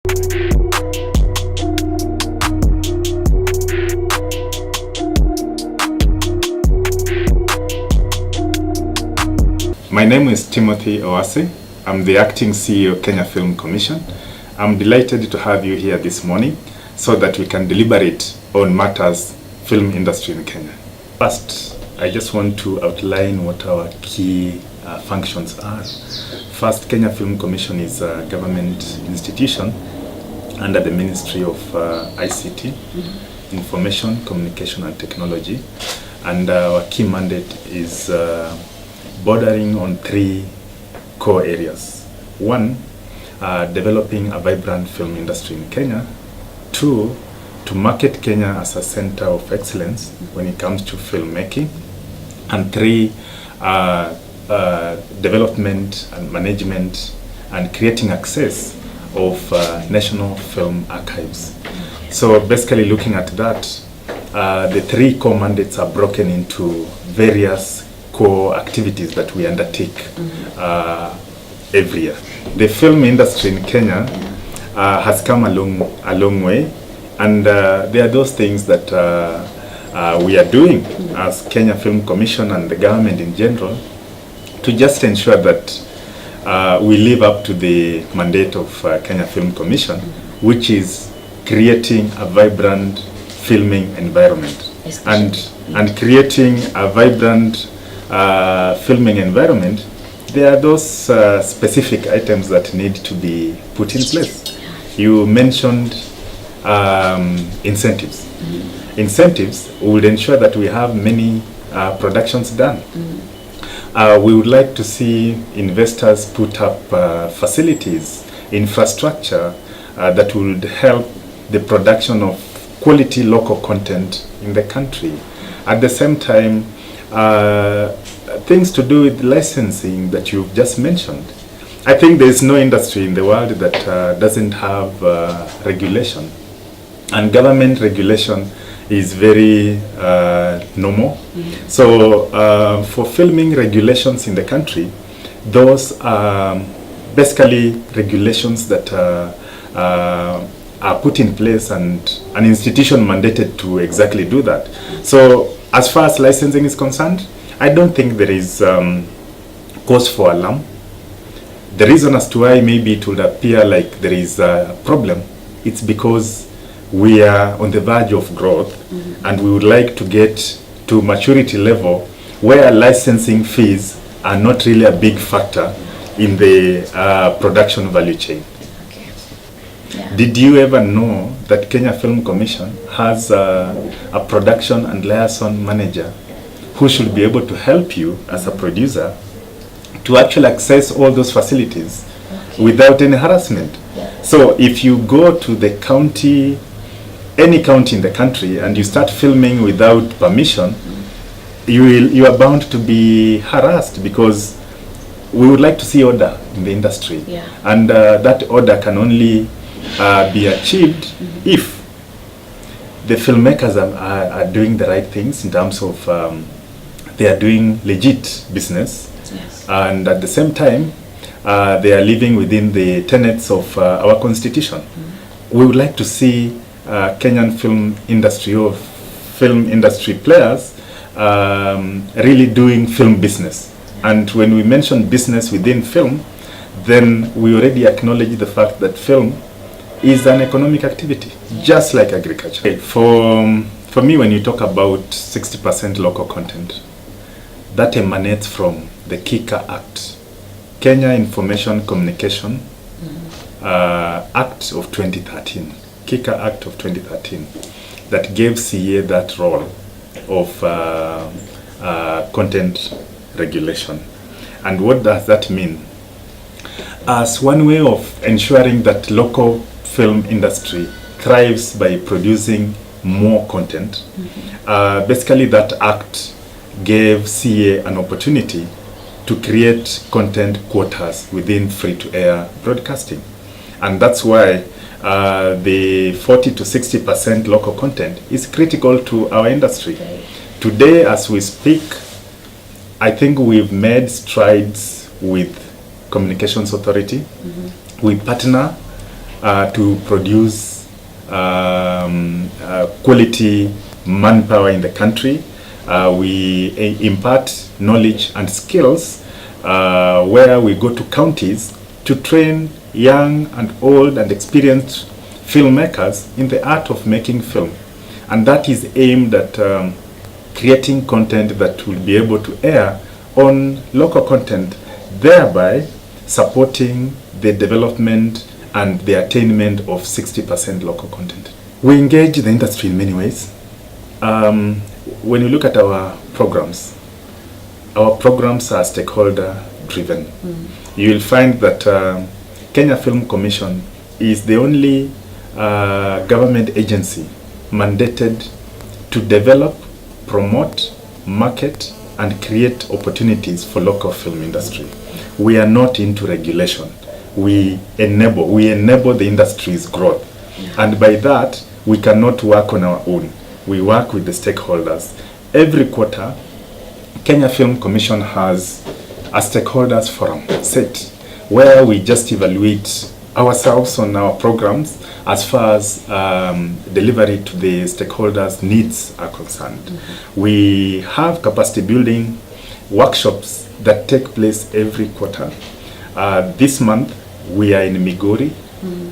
My name is Timothy Owase. I'm the acting CEO of Kenya Film Commission. I'm delighted to have you here this morning so that we can deliberate on matters film industry in Kenya. First, I just want to outline what our key functions are. First, Kenya Film Commission is a government institution under the Ministry of ICT, Information, Communication and Technology. And our key mandate is bordering on three core areas. One, developing a vibrant film industry in Kenya. Two, to market Kenya as a center of excellence when it comes to filmmaking. And three, development and management and creating access of national film archives. So basically looking at that, the three core mandates are broken into various core activities that we undertake every year. The film industry in Kenya has come a long way, and there are those things that we are doing as Kenya Film Commission and the government in general to just ensure that we live up to the mandate of Kenya Film Commission, which is creating a vibrant filming environment. And creating a vibrant filming environment, there are those specific items that need to be put in place. You mentioned incentives. Incentives would ensure that we have many productions done. We would like to see investors put up facilities, infrastructure that would help the production of quality local content in the country. At the same time, things to do with licensing that you've just mentioned. I think there's no industry in the world that doesn't have regulation, and government regulation is very normal. So for filming regulations in the country, those are basically regulations that are put in place and an institution mandated to exactly do that. So as far as licensing is concerned, I don't think there is cause for alarm. The reason as to why maybe it would appear like there is a problem, it's because we are on the verge of growth, and we would like to get to maturity level where licensing fees are not really a big factor in the production value chain. Yeah. Did you ever know that Kenya Film Commission has a production and liaison manager who should be able to help you as a producer to actually access all those facilities without any harassment? Yeah. So if you go to the county, any county in the country, and you start filming without permission, you are bound to be harassed, because we would like to see order in the industry. Yeah. And that order can only be achieved if the filmmakers are doing the right things in terms of they are doing legit business. Yes. And at the same time they are living within the tenets of our constitution. We would like to see Kenyan film industry or film industry players really doing film business. And when we mention business within film, then we already acknowledge the fact that film is an economic activity, just like agriculture. For me, when you talk about 60% local content, that emanates from the KICA Act, Kenya Information Communication Act of 2013, KICA Act of 2013, that gave CA that role of content regulation. And what does that mean? As one way of ensuring that local film industry thrives by producing more content, basically that act gave CA an opportunity to create content quotas within free-to-air broadcasting. And that's why the 40 to 60% local content is critical to our industry. Okay. Today, as we speak, I think we've made strides with Communications Authority. We partner to produce quality manpower in the country. We impart knowledge and skills where we go to counties to train young and old and experienced filmmakers in the art of making film. And that is aimed at creating content that will be able to air on local content, thereby supporting the development and the attainment of 60% local content. We engage the industry in many ways. When you look at our programs are stakeholder driven. You will find that Kenya Film Commission is the only government agency mandated to develop, promote, market, and create opportunities for local film industry. We are not into regulation. We enable the industry's growth. And by that, we cannot work on our own. We work with the stakeholders. Every quarter, Kenya Film Commission has a stakeholders forum set where we just evaluate ourselves on our programs as far as delivery to the stakeholders' needs are concerned. We have capacity building workshops that take place every quarter. This month we are in Migori.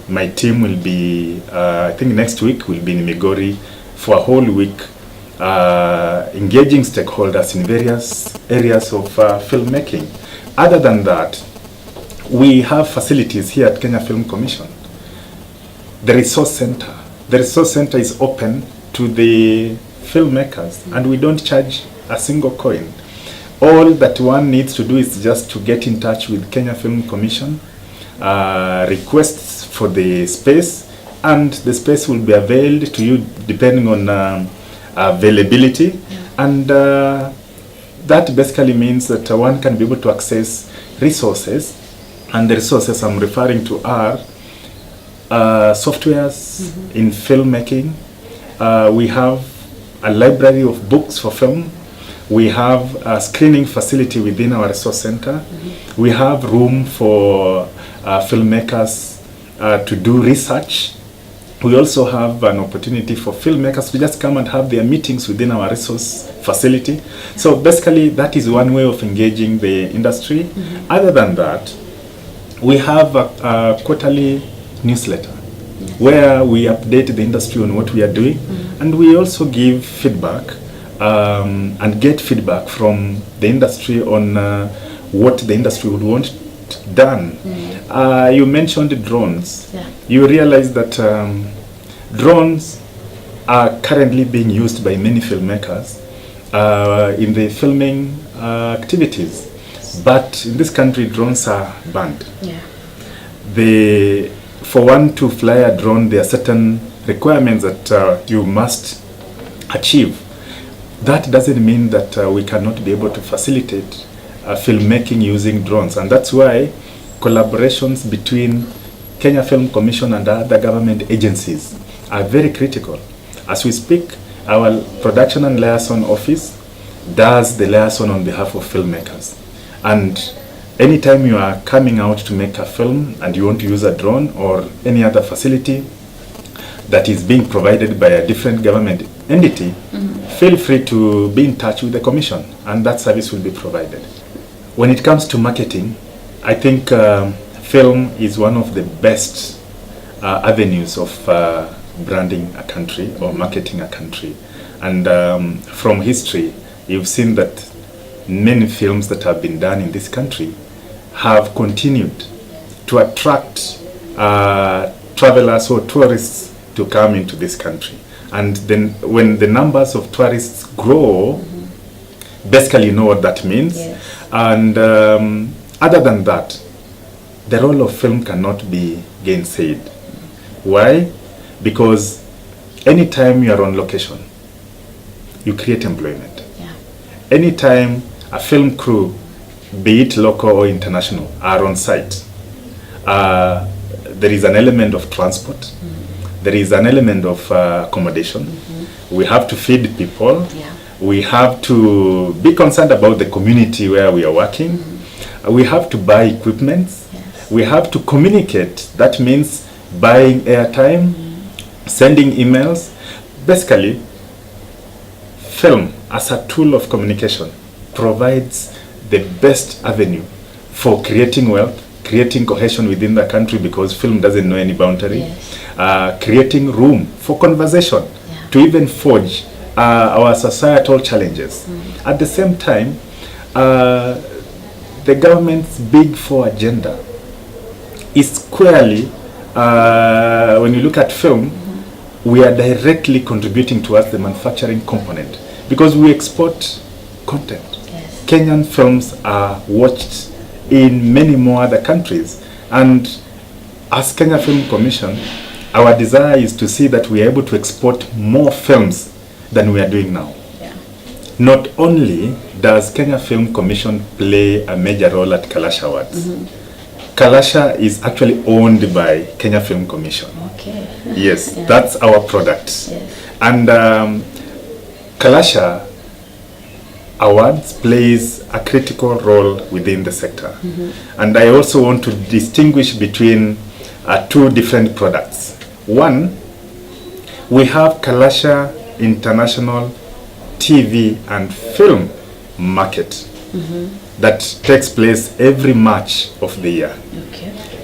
My team will be, I think next week we'll be in Migori for a whole week, engaging stakeholders in various areas of filmmaking. Other than that, we have facilities here at Kenya Film Commission. The resource center. The resource center is open to the filmmakers, and we don't charge a single coin. All that one needs to do is just to get in touch with Kenya Film Commission, requests for the space, and the space will be availed to you depending on availability. And that basically means that one can be able to access resources, and the resources I'm referring to are softwares in filmmaking. We have a library of books for film. We have a screening facility within our resource center. We have room for filmmakers to do research. We also have an opportunity for filmmakers to just come and have their meetings within our resource facility. So basically, that is one way of engaging the industry. Other than that, we have a quarterly newsletter where we update the industry on what we are doing, and we also give feedback and get feedback from the industry on what the industry would want done. You mentioned drones. You realize that drones are currently being used by many filmmakers in the filming activities. But in this country, drones are banned. For one to fly a drone, there are certain requirements that you must achieve. That doesn't mean that we cannot be able to facilitate filmmaking using drones. And that's why collaborations between Kenya Film Commission and other government agencies are very critical. As we speak, our production and liaison office does the liaison on behalf of filmmakers. And anytime you are coming out to make a film and you want to use a drone or any other facility that is being provided by a different government entity, feel free to be in touch with the commission, and that service will be provided. When it comes to marketing, I think film is one of the best avenues of branding a country or marketing a country. And from history, you've seen that many films that have been done in this country have continued to attract travelers or tourists to come into this country. And then when the numbers of tourists grow, basically you know what that means. And other than that, the role of film cannot be gainsaid. Why? Because anytime you are on location, you create employment. Anytime a film crew, be it local or international, are on site, there is an element of transport. There is an element of accommodation. We have to feed people. We have to be concerned about the community where we are working. We have to buy equipment. We have to communicate. That means buying airtime, sending emails. Basically, film as a tool of communication provides the best avenue for creating wealth, creating cohesion within the country, because film doesn't know any boundary, creating room for conversation to even forge our societal challenges. At the same time, the government's Big Four agenda is squarely, when you look at film, we are directly contributing towards the manufacturing component because we export content. Kenyan films are watched in many more other countries, and as Kenya Film Commission, our desire is to see that we are able to export more films than we are doing now. Not only does Kenya Film Commission play a major role at Kalasha Awards, Kalasha is actually owned by Kenya Film Commission. Yes, that's our product. And Kalasha Awards plays a critical role within the sector. And I also want to distinguish between two different products. One, we have Kalasha International TV and Film Market that takes place every March of the year.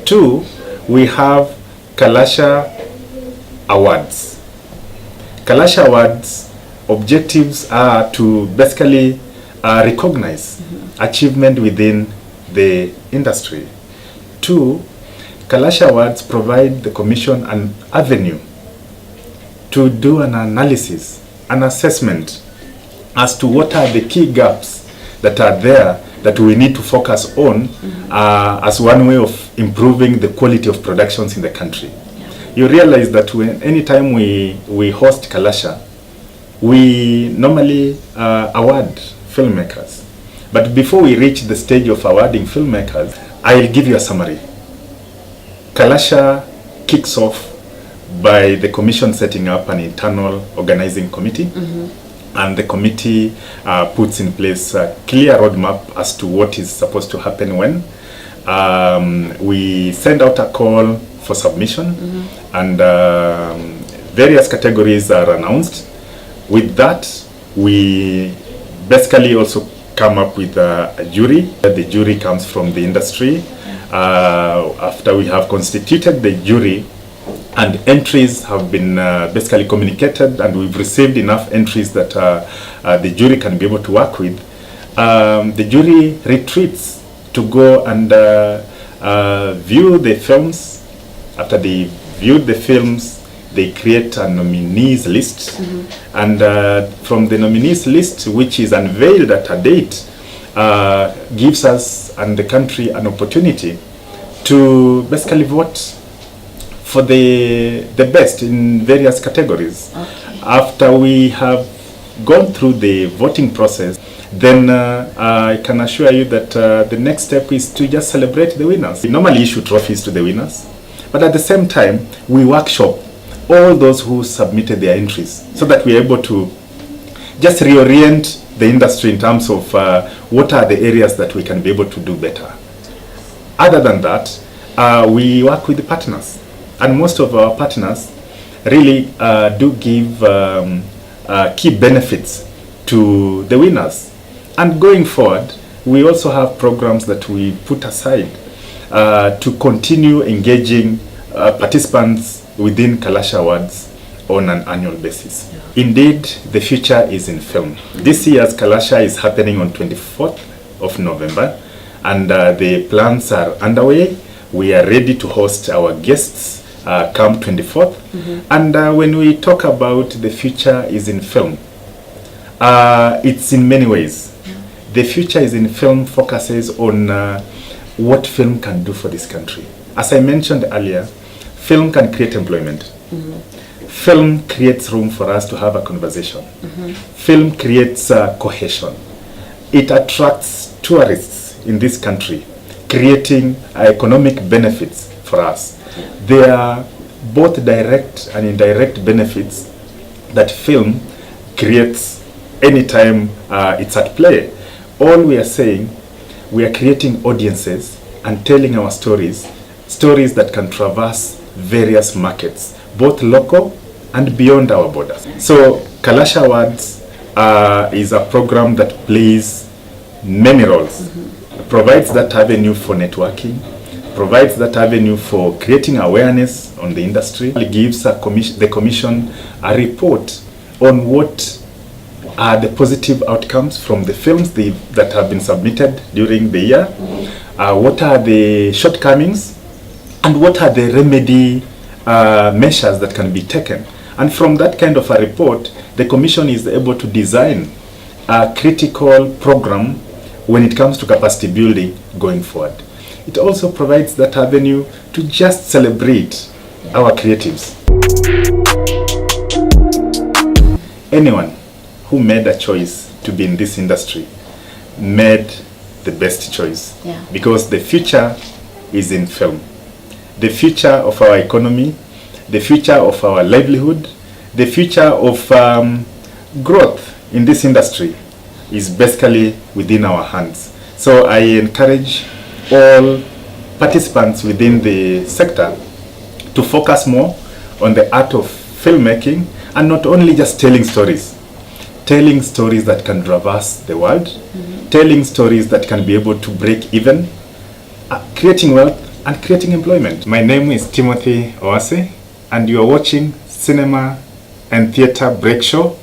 Two, we have Kalasha Awards. Kalasha Awards objectives are to basically recognize achievement within the industry. Two, Kalasha Awards provide the Commission an avenue to do an analysis, an assessment as to what are the key gaps that are there that we need to focus on as one way of improving the quality of productions in the country. You realize that when anytime we host Kalasha, we normally award filmmakers. But before we reach the stage of awarding filmmakers, I'll give you a summary. Kalasha kicks off by the Commission setting up an internal organizing committee, and the committee puts in place a clear roadmap as to what is supposed to happen when. We send out a call for submission, and various categories are announced. With that, we basically also come up with a jury. The jury comes from the industry. After we have constituted the jury and entries have been basically communicated, and we've received enough entries that the jury can be able to work with, the jury retreats to go and view the films. After they viewed the films, they create a nominees list, and from the nominees list, which is unveiled at a date, gives us and the country an opportunity to basically vote for the best in various categories. After we have gone through the voting process, then I can assure you that the next step is to just celebrate the winners. We normally issue trophies to the winners, but at the same time, we workshop all those who submitted their entries so that we're able to just reorient the industry in terms of what are the areas that we can be able to do better. Other than that, we work with the partners, and most of our partners really do give key benefits to the winners. And going forward, we also have programs that we put aside to continue engaging participants within Kalasha Awards on an annual basis. Indeed, the future is in film. This year's Kalasha is happening on 24th of November, and the plans are underway. We are ready to host our guests come 24th. And when we talk about the future is in film, it's in many ways. The future is in film focuses on what film can do for this country. As I mentioned earlier, film can create employment. Film creates room for us to have a conversation. Film creates cohesion. It attracts tourists in this country, creating economic benefits for us. There are both direct and indirect benefits that film creates anytime it's at play. All we are saying, we are creating audiences and telling our stories that can traverse various markets, both local and beyond our borders. So Kalasha Awards is a program that plays many roles. Provides that avenue for networking, provides that avenue for creating awareness on the industry. It gives the commission a report on what are the positive outcomes from the films that have been submitted during the year, what are the shortcomings, and what are the remedy measures that can be taken. And from that kind of a report, the commission is able to design a critical program when it comes to capacity building going forward. It also provides that avenue to just celebrate our creatives. Anyone who made a choice to be in this industry made the best choice, because the future is in film. The future of our economy, the future of our livelihood, the future of growth in this industry is basically within our hands. So I encourage all participants within the sector to focus more on the art of filmmaking, and not only just telling stories that can traverse the world, telling stories that can be able to break even, creating wealth and creating employment. My name is Timothy Owase, and you are watching Cinema and Theatre Break Show.